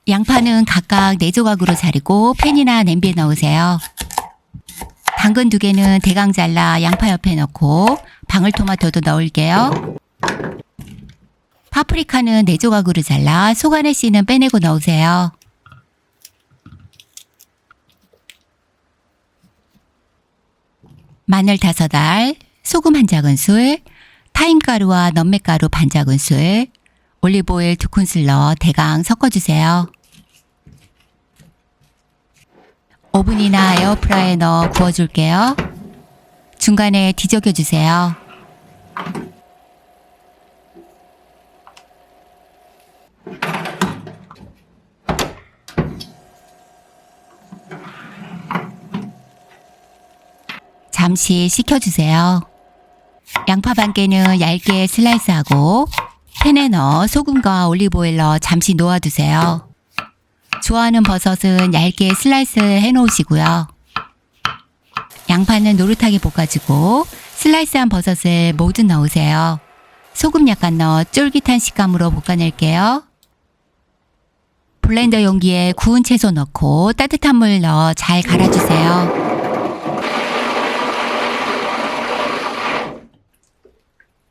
양파는 각각 4조각으로 자르고 팬이나 냄비에 넣으세요. 당근 2개는 대강 잘라 양파 옆에 넣고 방울토마토도 넣을게요. 파프리카는 4조각으로 잘라 속 안에 씨는 빼내고 넣으세요. 마늘 5알, 소금 1작은술, 타임가루와 너댓가루 반작은술, 올리브오일 2큰술 넣어 대강 섞어주세요. 오븐이나 에어프라이어에 넣어 구워줄게요. 중간에 뒤적여주세요. 잠시 식혀주세요. 양파 반 개는 얇게 슬라이스하고 팬에 넣어 소금과 올리브오일 넣어 잠시 놓아두세요. 좋아하는 버섯은 얇게 슬라이스 해놓으시고요. 양파는 노릇하게 볶아주고 슬라이스한 버섯을 모두 넣으세요. 소금 약간 넣어 쫄깃한 식감으로 볶아낼게요. 블렌더 용기에 구운 채소 넣고 따뜻한 물 넣어 잘 갈아주세요.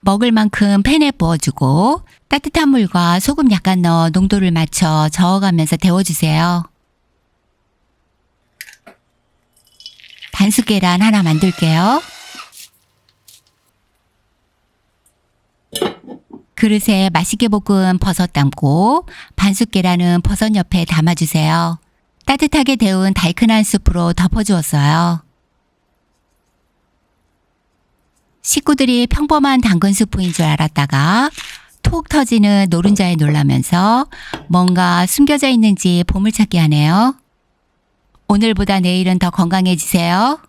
먹을 만큼 팬에 부어주고 따뜻한 물과 소금 약간 넣어 농도를 맞춰 저어가면서 데워주세요. 반숙 계란 하나 만들게요. 그릇에 맛있게 볶은 버섯 담고 반숙 계란은 버섯 옆에 담아주세요. 따뜻하게 데운 달큰한 스프로 덮어주었어요. 식구들이 평범한 당근 스프인 줄 알았다가 톡 터지는 노른자에 놀라면서 뭔가 숨겨져 있는지 보물찾기 하네요. 오늘보다 내일은 더 건강해지세요.